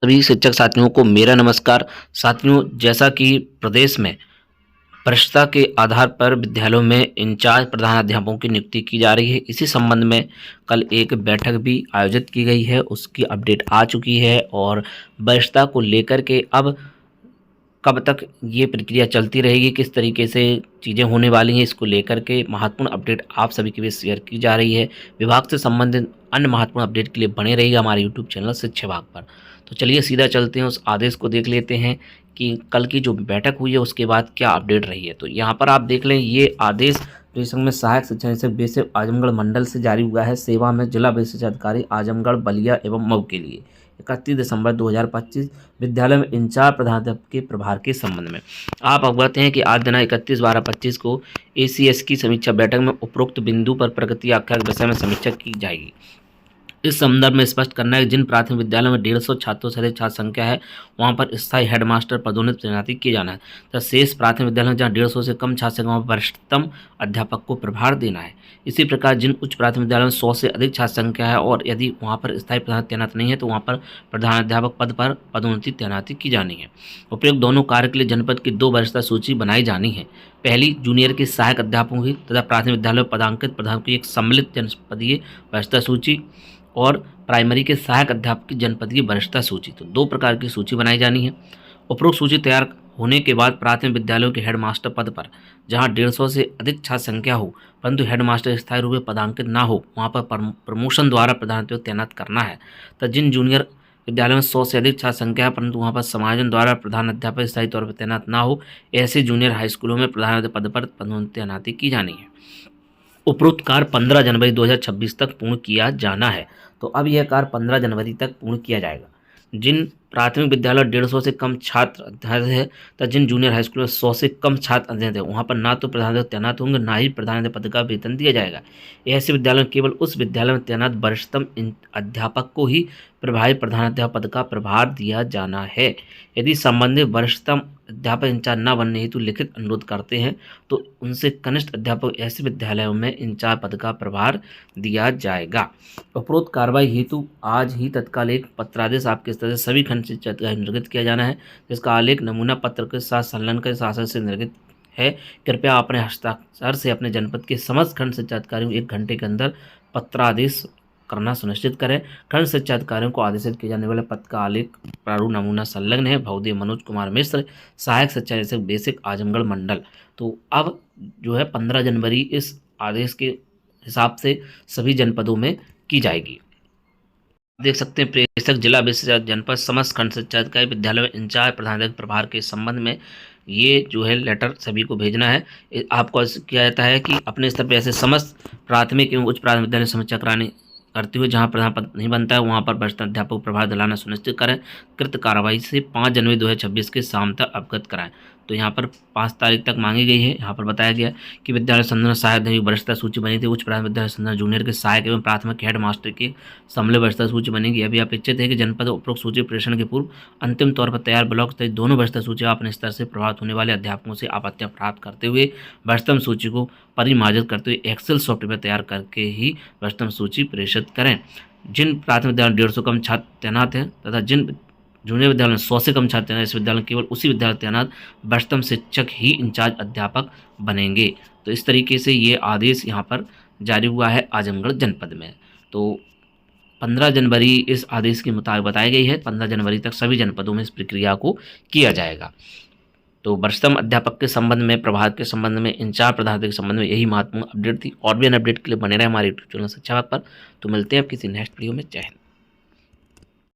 सभी शिक्षक साथियों को मेरा नमस्कार। साथियों, जैसा कि प्रदेश में भ्रष्टता के आधार पर विद्यालयों में इंचार्ज प्रधानाध्यापकों की नियुक्ति की जा रही है, इसी संबंध में कल एक बैठक भी आयोजित की गई है। उसकी अपडेट आ चुकी है और भ्रष्टता को लेकर के अब कब तक ये प्रक्रिया चलती रहेगी, किस तरीके से चीज़ें होने वाली हैं, इसको लेकर के महत्वपूर्ण अपडेट आप सभी के बीच शेयर की जा रही है। विभाग से संबंधित अन्य महत्वपूर्ण अपडेट के लिए बने रहिएगा हमारे यूट्यूब चैनल शिक्षा विभाग पर। तो चलिए सीधा चलते हैं, उस आदेश को देख लेते हैं कि कल की जो बैठक हुई है उसके बाद क्या अपडेट रही है। तो यहाँ पर आप देख लें, ये आदेश जो इस में सहायक शिक्षा निरीक्षक बेसिक आजमगढ़ मंडल से जारी हुआ है। सेवा में जिला विशिष्ट अधिकारी आजमगढ़, बलिया एवं मऊ के लिए 31 दिसंबर 2025 विद्यालय में इंचार्ज प्रधानाध्यापक के प्रभार के संबंध में आप अवगत हैं कि आज दिनांक 31/12/25 को ACS की समीक्षा बैठक में उपरोक्त बिंदु पर प्रगति आख्या के विषय में समीक्षा की जाएगी। इस संदर्भ में स्पष्ट करना है कि जिन प्राथमिक विद्यालयों में 150 छात्रों से अधिक छात्र संख्या है वहां पर स्थायी हेडमास्टर पदोन्नति तैनाती किए जाना है तथा शेष प्राथमिक विद्यालयों में जहां 150 से कम छात्र संख्या वहां वरिष्ठतम अध्यापक को प्रभार देना है। इसी प्रकार जिन उच्च प्राथमिक विद्यालयों में 100 से अधिक छात्र संख्या है और यदि वहां पर स्थायी प्रधान तैनात नहीं है तो वहां पर प्रधानाध्यापक पद पर पदोन्नति तैनाती की जानी है। उपयुक्त दोनों कार्य के लिए जनपद की 2 वरिष्ठता सूची बनाई जानी है। पहली, जूनियर के सहायक अध्यापकों की तथा प्राथमिक विद्यालय में पदांकित प्रधान की एक सम्मिलित जनपदीय वरिष्ठता सूची और प्राइमरी के सहायक अध्यापक की जनपदीय वरिष्ठता सूची। तो 2 प्रकार की सूची बनाई जानी है। उपरोक्त सूची तैयार होने के बाद प्राथमिक विद्यालयों के हेडमास्टर पद पर जहां 150 से अधिक छात्र संख्या हो परंतु हेडमास्टर स्थायी रूप में पदांकित ना हो वहां पर प्रमोशन द्वारा प्रधानाध्यापक तैनात करना है। तो जिन जूनियर विद्यालयों में 100 से अधिक छात्र संख्या है परंतु वहां पर समायोजन द्वारा प्रधान अध्यापक स्थायी तौर पर तैनात ना हो, ऐसे जूनियर हाई स्कूलों में प्रधानाध्यापक पद पर पदोन्नति तैनाती की जानी है। उपरोक्त कार्य 15 जनवरी 2026 तक पूर्ण किया जाना है। तो अब यह कार्य 15 जनवरी तक पूर्ण किया जाएगा। जिन प्राथमिक विद्यालय 150 से कम छात्र अध्ययन है तथा जिन जूनियर हाई स्कूल में 100 से कम छात्र अध्ययन है वहाँ पर ना तो प्रधानाध्यापक तैनात होंगे ना ही प्रधानाध्यापक पद का वेतन दिया जाएगा। ऐसे विद्यालय में केवल उस विद्यालय में तैनात वरिष्ठतम अध्यापक को ही प्रभावी प्रधानाध्यापक पद का प्रभार दिया जाना है। यदि संबंधित वरिष्ठतम अध्यापक इंचार्ज न बनने हेतु लिखित अनुरोध करते हैं तो उनसे कनिष्ठ अध्यापक ऐसे विद्यालयों में इंचार्ज पद का प्रभार दिया जाएगा। उपरोक्त कार्रवाई हेतु आज ही तत्काल एक पत्रादेश आपके स्तर से सभी खंड शिक्षा अधिकारी निर्गत किया जाना है, जिसका आलेख नमूना पत्र के साथ संलग्न कर शासन से निर्गत है। कृपया अपने हस्ताक्षर से अपने जनपद के समस्त खंड शिक्षा अधिकारियों को 1 घंटे के अंदर पत्रादेश करना सुनिश्चित करें। खंड शिक्षा अधिकारियों को आदेशित किए जाने वाले पद का आलेख प्रारूप नमूना संलग्न है। भवदेय मनोज कुमार मिश्र, सहायक शिक्षा निरीक्षक बेसिक आजमगढ़ मंडल। तो अब जो है 15 जनवरी इस आदेश के हिसाब से सभी जनपदों में की जाएगी। देख सकते हैं प्रेषक जिला विशिष्ट जनपद समस्त खंड शिक्षा अधिकारी विद्यालय में इंचार्ज प्रधानाध्यापक प्रभार के संबंध में ये जो है लेटर सभी को भेजना है। आपको किया जाता है कि अपने स्तर पर ऐसे समस्त प्राथमिक एवं उच्च प्राथमिक विद्यालय समीक्षा कराने करते हुए जहां प्रधान पद नहीं बनता है वहां पर वरिष्ठ अध्यापक प्रभार दिलाना सुनिश्चित करें। कृत कार्रवाई से 5 जनवरी 2026 के शाम तक अवगत कराएं। तो यहाँ पर 5 तारीख तक मांगी गई है। यहाँ पर बताया गया कि विद्यालय संदर्भ सहायक वरिष्ठता सूची बनी थी। उच्च प्राथमिक विद्यालय संदर्भ जूनियर के सहायक एवं प्राथमिक हेड मास्टर की सम्मिलित वरिष्ठता सूची बनेगी। अभी अपेक्षित है कि जनपद उपरोक्त सूची प्रेषण के पूर्व अंतिम तौर पर तैयार ब्लॉक तक दोनों वरिष्ठता सूची अपने स्तर से प्रभावित होने वाले अध्यापकों से आपत्तियां प्राप्त करते हुए वरिष्ठतम सूची को परिमार्जित करते हुए एक्सेल सॉफ्टवेयर तैयार करके ही वरिष्ठतम सूची प्रेषित करें। जिन प्राथमिक विद्यालय 150 कम छात्र तैनात हैं तथा जिन जूनियर विद्यालय में 100 से कम छात्र तैनात, इस विद्यालय में केवल उसी विद्यालय तैनात वरिष्ठतम शिक्षक ही इंचार्ज अध्यापक बनेंगे। तो इस तरीके से ये आदेश यहाँ पर जारी हुआ है आजमगढ़ जनपद में। तो 15 जनवरी इस आदेश के मुताबिक बताई गई है। 15 जनवरी तक सभी जनपदों में इस प्रक्रिया को किया जाएगा। तो वरिष्ठतम अध्यापक के संबंध में, प्रभार के संबंध में, इंचार्ज प्रधानाध्यापक के संबंध में यही महत्वपूर्ण अपडेट थी। और भी अन्य अपडेट के लिए बने रहे हमारे यूट्यूब चैनल शिक्षा विभाग पर। तो मिलते हैं अब किसी नेक्स्ट वीडियो में। जय हिंद।